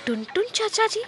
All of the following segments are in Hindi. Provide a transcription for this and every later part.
टुनटुन चाचा जी?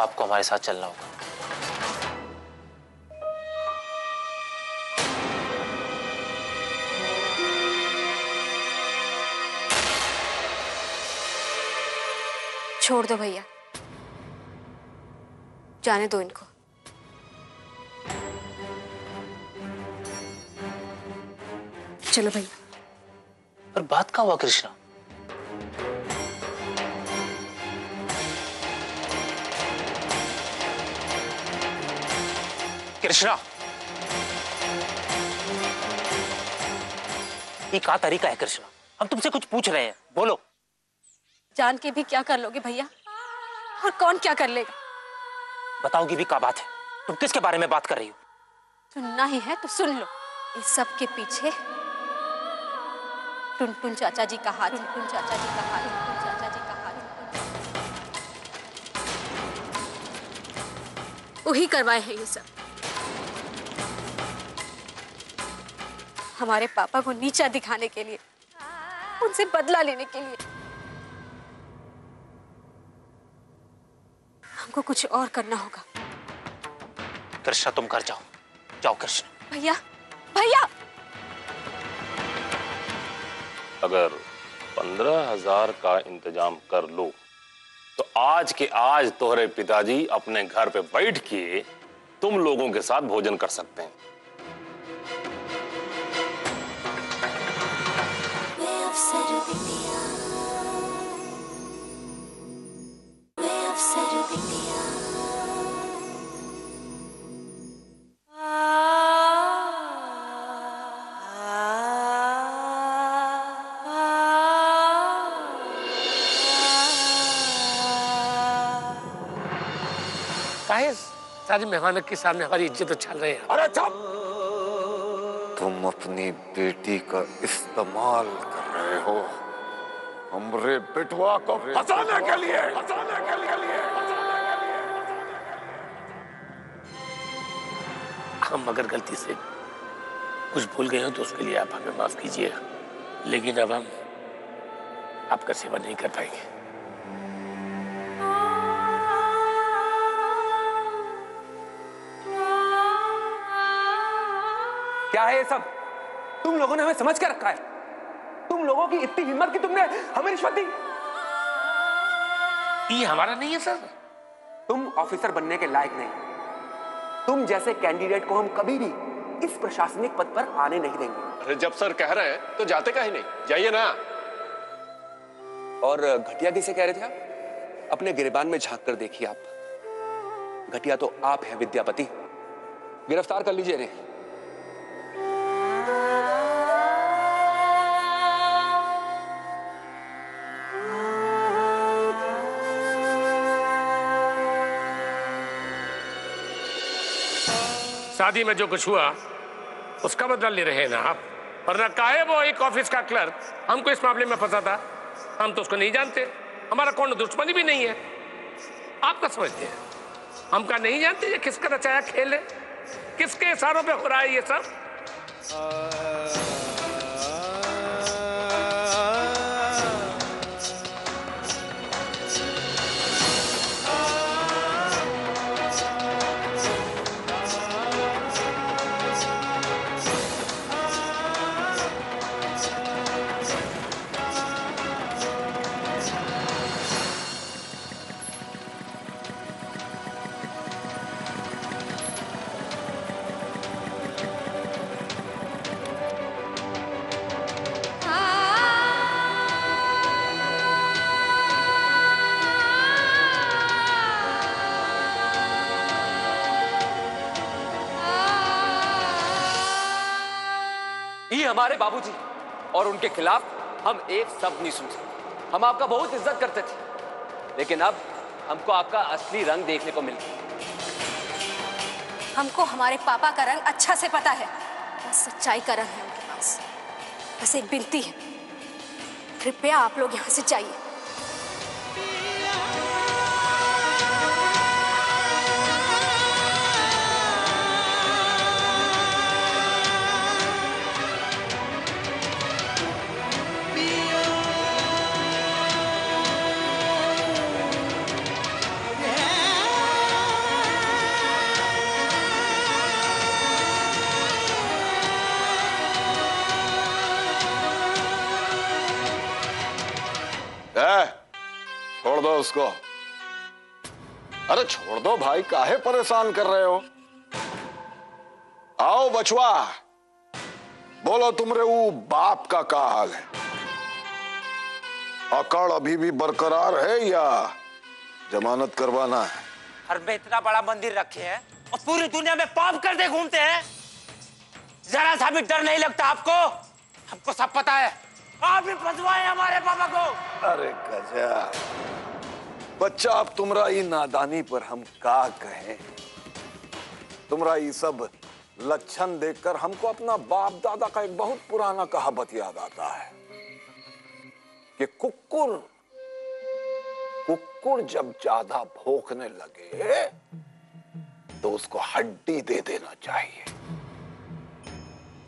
आपको हमारे साथ चलना होगा। छोड़ दो भैया, जाने दो इनको। चलो भैया। पर बात क्या हुआ कृष्णा? कृष्णा, ये क्या तरीका है कृष्णा? हम तुमसे कुछ पूछ रहे हैं, बोलो। जान के भी क्या कर लोगे भैया? और कौन क्या कर लेगा? बताओगी भी क्या बात है? तुम किसके बारे में बात कर रही हो? सुनना ही है तो सुन लो। इस सब के पीछे टुनटुन चाचा जी का हाथ। टुनटुन चाचा जी का हाथ। टुनटुन चाचा जी का हाथ। वही करवाए हैं ये सब, हमारे पापा को नीचा दिखाने के लिए, उनसे बदला लेने के लिए। हमको कुछ और करना होगा। कृष्णा तुम घर जाओ, जाओ कृष्णा। भैया, भैया! अगर 15,000 का इंतजाम कर लो तो आज के आज तुम्हारे पिताजी अपने घर पे बैठ के तुम लोगों के साथ भोजन कर सकते हैं। सारे मेहमानों के सामने हमारी इज्जत उछाल रहे हैं। अरे चुप! तुम अपनी बेटी का इस्तेमाल कर रहे हो हमरे बेटवा को फंसाने के लिए। हम अगर गलती से कुछ भूल गए हो तो उसके लिए आप हमें माफ कीजिएगा, लेकिन अब हम आपका सेवा नहीं कर पाएंगे। क्या है ये सब? तुम लोगों ने हमें समझ के रखा है। तुम लोगों की इतनी हिम्मत कि तुमने हमें रिश्वत दी। ये हमारा नहीं है सर। तुम ऑफिसर बनने के लायक नहीं। तुम जैसे कैंडिडेट को हम कभी भी इस प्रशासनिक पद पर आने नहीं देंगे। अरे जब सर कह रहे हैं तो जाते काहे नहीं, जाइए ना। और घटिया किसे कह रहे थे आप? अपने गिरबान में झांक कर देखिए आप। घटिया तो आप हैं विद्यापति। गिरफ्तार कर लीजिए इन्हें। शादी में जो कुछ हुआ उसका बदला ले रहे हैं ना आप। वरना काहे वो एक ऑफिस का क्लर्क हमको इस मामले में फंसा था? हम तो उसको नहीं जानते, हमारा कौन दुश्मनी भी नहीं है। आप क्या समझते हैं हम क्या नहीं जानते ये किसका रचाया खेल है? किसके इशारों पे हो रहा है ये सब? ये हमारे बाबूजी और उनके खिलाफ हम एक शब्द नहीं सुन सकते। हम आपका बहुत इज्जत करते थे, लेकिन अब हमको आपका असली रंग देखने को मिल गया। हमको हमारे पापा का रंग अच्छा से पता है, बस सच्चाई का रंग है उनके पास। बस एक विनती है, कृपया आप लोग यहाँ से जाइए। छोड़ दो उसको। अरे छोड़ दो भाई, काहे परेशान कर रहे हो? आओ बचवा, बोलो तुमरे वो बाप का क्या हाल है? अकड़ अभी भी बरकरार है या जमानत करवाना है? घर में इतना बड़ा मंदिर रखे हैं और पूरी दुनिया में पाप करते घूमते हैं, जरा सा भी डर नहीं लगता आपको? हमको सब पता है, आप भी फंसवाए हमारे पापा को। अरे गजब बच्चा, अब तुमरा ये नादानी पर हम का कहें। तुमरा ये सब लक्षण देखकर हमको अपना बाप दादा का एक बहुत पुराना कहावत याद आता है कि कुकुर जब ज्यादा भौंकने लगे तो उसको हड्डी दे देना चाहिए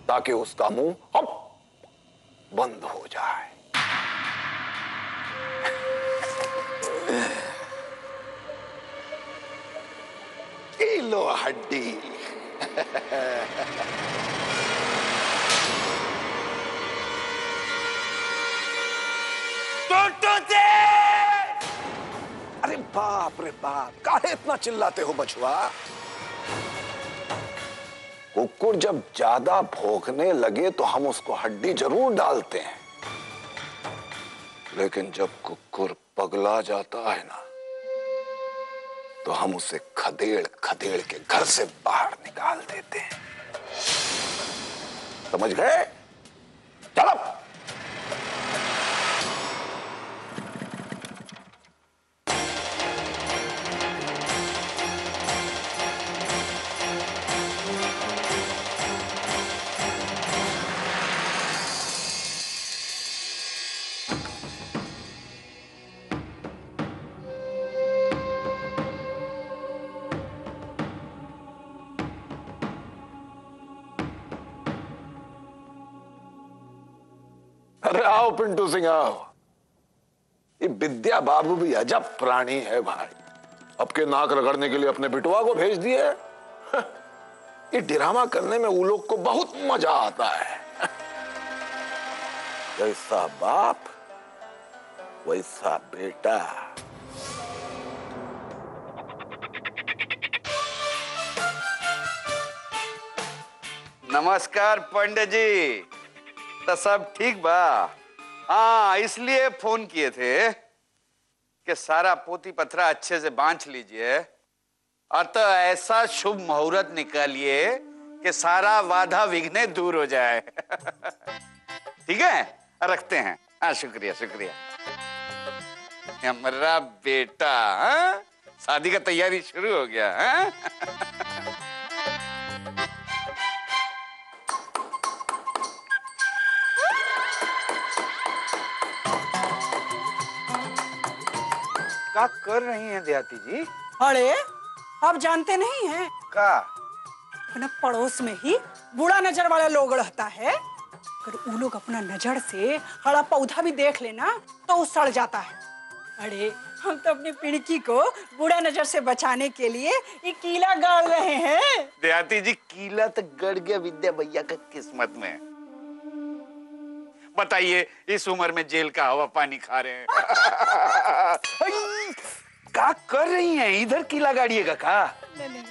ताकि उसका मुंह बंद हो जाए। लो हड्डी। अरे बाप रे बाप, काहे इतना चिल्लाते हो बचवा? कुकुर जब ज्यादा भौंकने लगे तो हम उसको हड्डी जरूर डालते हैं, लेकिन जब कुकुर पगला जाता है ना तो हम उसे खदेड़ खदेड़ के घर से बाहर निकाल देते हैं। समझ गए? चलो। अरे आओ पिंटू सिंह आओ। ये विद्या बाबू भी अजब प्राणी है भाई। अब के नाक रगड़ने के लिए अपने बिटवा को भेज दिए। ये ड्रामा करने में वो लोग को बहुत मजा आता है। जैसा बाप वैसा बेटा। नमस्कार पंडित जी, तो सब ठीक बा? हाँ, इसलिए फोन किए थे कि सारा पोती पथरा अच्छे से बांध लीजिए और तो ऐसा शुभ मुहूर्त निकालिए कि सारा बाधा विघ्न दूर हो जाए। ठीक है, रखते हैं। हाँ, शुक्रिया शुक्रिया। हमारा बेटा, हाँ? शादी का तैयारी शुरू हो गया। हाँ? क्या कर रही हैं देहाती जी? अरे आप जानते नहीं हैं का? अपना पड़ोस में ही बुरा नजर वाला लोग रहता है। अगर वो लोग अपना नजर से हरा पौधा भी देख लेना तो वो सड़ जाता है। अरे हम तो अपनी पिड़की को बुरा नजर से बचाने के लिए ये कीला गाड़ रहे हैं। देहाती जी, कीला तो गड़ गया विद्या भैया का किस्मत में। बताइए, इस उम्र में जेल का हवा पानी खा रहे हैं। क्या कर रही हैं? इधर कीला गाड़िएगा का? नहीं।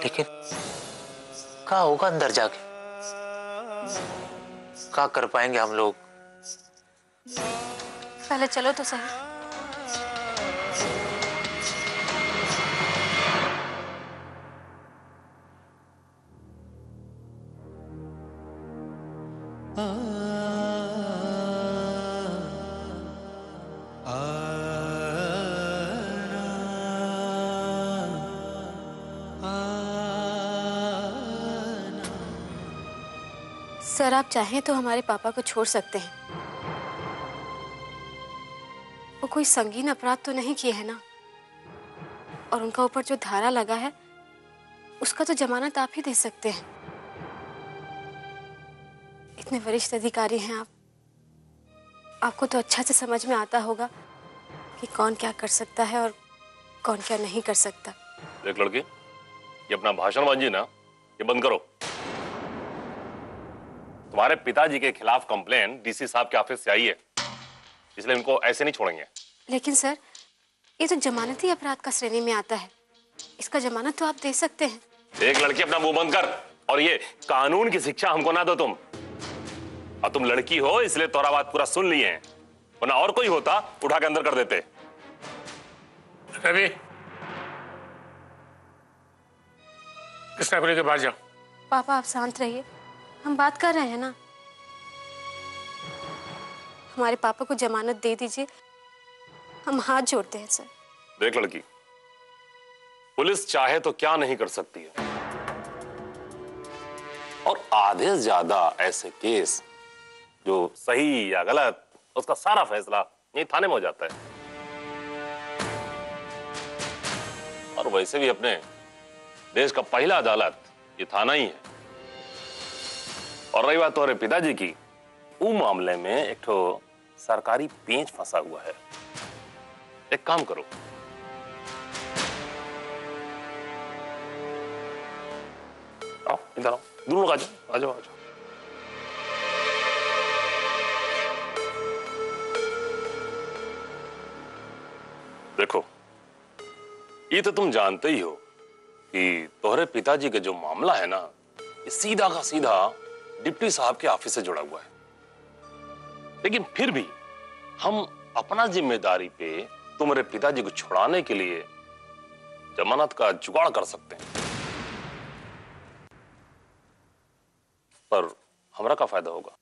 लेकिन क्या होगा अंदर जाके? क्या कर पाएंगे हम लोग? पहले चलो तो सही। सर, आप चाहें तो हमारे पापा को छोड़ सकते हैं। वो कोई संगीन अपराध तो नहीं किए है ना, और उनका ऊपर जो धारा लगा है उसका तो जमानत आप ही दे सकते हैं। इतने वरिष्ठ अधिकारी हैं आप, आपको तो अच्छा से समझ में आता होगा कि कौन क्या कर सकता है और कौन क्या नहीं कर सकता। देख लड़की, ये अपना भाषणबाजी ना ये बंद करो। तुम्हारे पिताजी के खिलाफ कंप्लेन डीसी साहब के ऑफिस से आई है, इसलिए इनको ऐसे नहीं छोड़ेंगे। लेकिन सर, ये तो जमानती अपराध का श्रेणी में आता है, इसका जमानत तो आप दे सकते हैं। एक लड़की अपना मुंह बंद कर, और ये कानून की शिक्षा हमको ना दो तुम। और तुम लड़की हो इसलिए तोरा बात पूरा सुन लिए हैं, वरना और कोई होता उठा के अंदर कर देते। रवि, कृष्णा को लेकर बाहर जाओ। पापा, आप शांत रहिए, हम बात कर रहे हैं ना। हमारे पापा को जमानत दे दीजिए, हम हाथ जोड़ते हैं सर। देख लड़की, पुलिस चाहे तो क्या नहीं कर सकती है, और आधे से ज्यादा ऐसे केस जो सही या गलत उसका सारा फैसला यही थाने में हो जाता है। और वैसे भी अपने देश का पहला अदालत ये थाना ही है। और रही बात तुम्हारे पिताजी की, वो मामले में एक ठो सरकारी पेंच फंसा हुआ है। एक काम करो, आओ इधर आओ, दोनों लोग आ जाओ, आ जाओ, आ जाओ। देखो, ये तो तुम जानते ही हो कि तोहरे पिताजी के जो मामला है ना, ये सीधा का सीधा डिप्टी साहब के ऑफिस से जुड़ा हुआ है। लेकिन फिर भी हम अपना जिम्मेदारी पे तुम्हारे पिताजी को छुड़ाने के लिए जमानत का जुगाड़ कर सकते हैं। पर हमरा का फायदा होगा?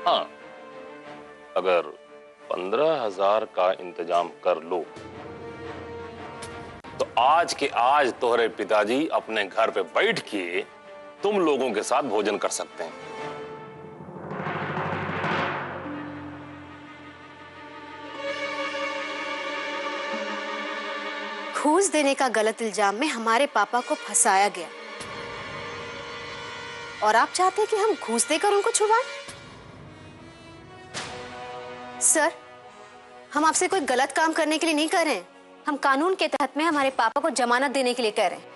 हाँ, अगर 15,000 का इंतजाम कर लो तो आज के आज तोहरे पिताजी अपने घर पे बैठ के तुम लोगों के साथ भोजन कर सकते हैं। घूस देने का गलत इल्जाम में हमारे पापा को फंसाया गया, और आप चाहते हैं कि हम घूस देकर उनको छुड़वाएं? सर, हम आपसे कोई गलत काम करने के लिए नहीं कर रहे हैं, हम कानून के तहत में हमारे पापा को जमानत देने के लिए कह रहे हैं।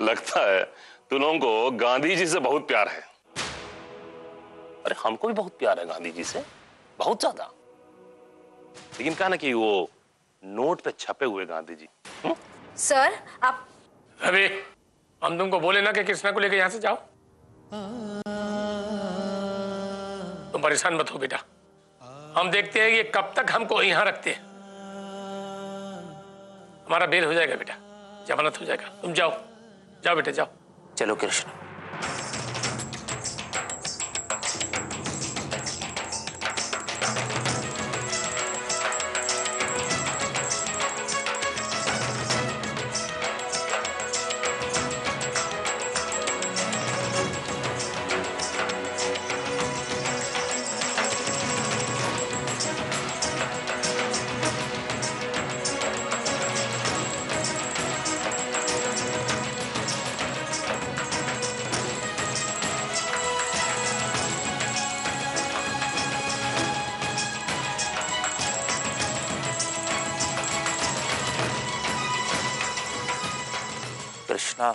लगता है तुम लोगों को गांधी जी से बहुत प्यार है। अरे हमको भी बहुत प्यार है गांधी जी से, बहुत ज्यादा। लेकिन कहा ना कि वो नोट पे छपे हुए गांधी जी। सर, आप रवि, हम तुमको बोले ना कि कृष्णा को लेकर यहां से जाओ। तुम परेशान मत हो बेटा, हम देखते हैं कि कब तक हमको यहां रखते हैं। हमारा बेल हो जाएगा बेटा, जमानत हो जाएगा। तुम जाओ, जाओ बेटा जाओ। चलो कृष्ण। कृष्णा,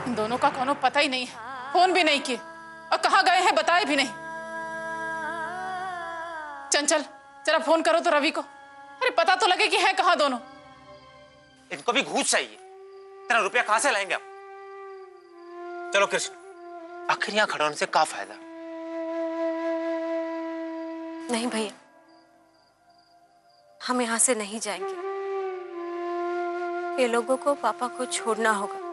इन दोनों का कोनो पता ही नहीं है, फोन भी नहीं किए और कहाँ गए हैं बताए भी नहीं। चंचल जरा फोन करो तो रवि को, अरे पता तो लगे कि है कहाँ दोनों। इनको भी घूस चाहिए, इतना रुपया कहां से लाएंगे आप? चलो कृष्ण, आखिर यहां खड़े होने से क्या फायदा? नहीं भैया, हम यहाँ से नहीं जाएंगे। ये लोगों को पापा को छोड़ना होगा।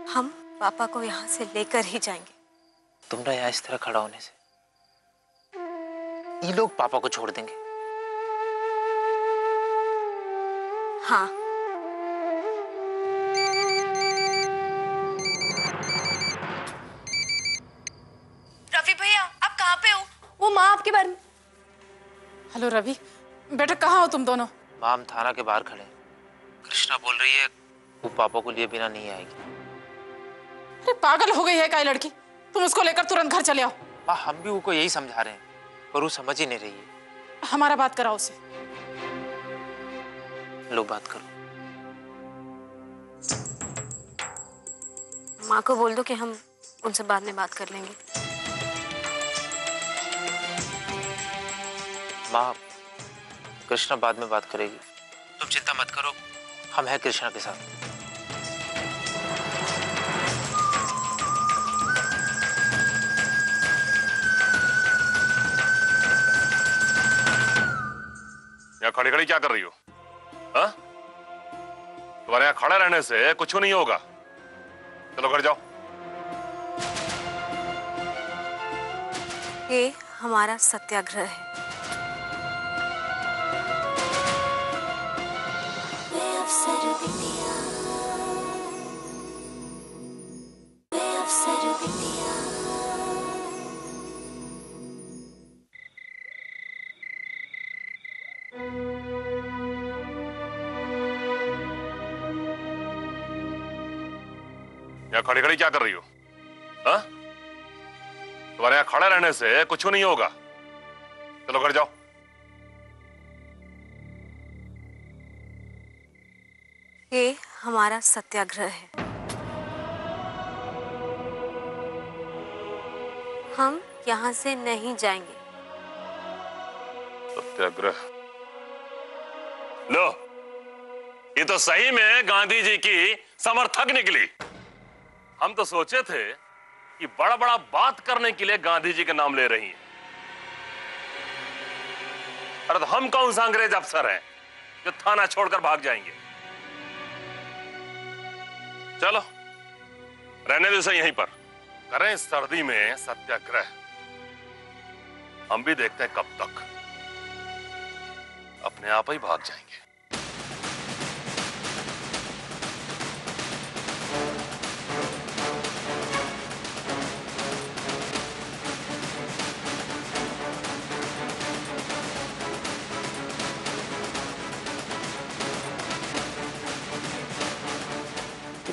हम पापा को यहाँ से लेकर ही जाएंगे। तुमरा यहाँ इस तरह खड़ा होने से ये लोग पापा को छोड़ देंगे? हाँ। रवि भैया आप कहाँ पे हो? वो माँ आपके बारे में। हेलो रवि, बेटा कहाँ हो तुम दोनों? माँ हम थाना के बाहर खड़े हैं। कृष्णा बोल रही है वो पापा को लिए बिना नहीं आएगी। अरे पागल हो गई है क्या ये लड़की? तुम उसको लेकर तुरंत घर चले आओ। माँ हम भी उनको यही समझा रहे हैं पर वो समझ ही नहीं रही है। हमारा बात कराओ उसे। लो बात करो। माँ को बोल दो कि हम उनसे बाद में बात कर लेंगे। माँ कृष्णा बाद में बात करेगी, तुम चिंता मत करो, हम हैं कृष्णा के साथ। यहाँ खड़ी खड़ी क्या कर रही हो? हाँ? तुम्हारे यहाँ खड़े रहने से कुछ नहीं होगा। चलो घर जाओ। ये हमारा सत्याग्रह है। यहाँ खड़ी खड़ी क्या कर रही हो? हाँ? तुम्हारे यहाँ खड़े रहने से कुछ नहीं होगा। चलो घर जाओ। ये हमारा सत्याग्रह है। हम यहाँ से नहीं जाएंगे। सत्याग्रह? लो, ये तो सही में गांधी जी की समर्थक निकली। हम तो सोचे थे कि बड़ा बड़ा बात करने के लिए गांधी जी का नाम ले रही हैं। अरे तो हम कौन सा अंग्रेज अफसर हैं जो थाना छोड़कर भाग जाएंगे? चलो रहने दो इसे यहीं पर, करें इस सर्दी में सत्याग्रह। हम भी देखते हैं कब तक, अपने आप ही भाग जाएंगे।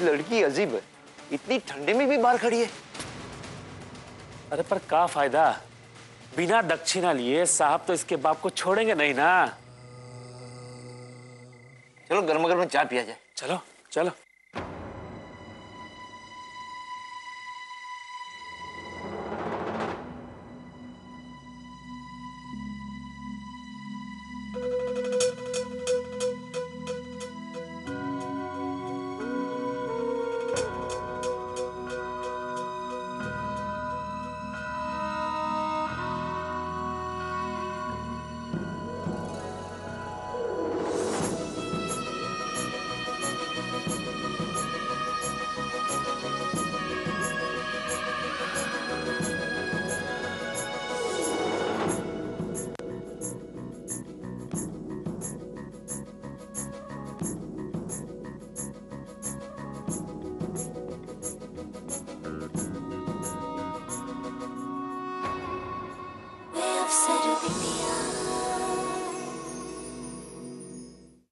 लड़की अजीब है, इतनी ठंडे में भी बाहर खड़ी है। अरे पर क्या फायदा, बिना दक्षिणा लिए साहब तो इसके बाप को छोड़ेंगे नहीं ना। चलो गर्मा गर्म चाय पिया जाए। चलो चलो। Surabaya.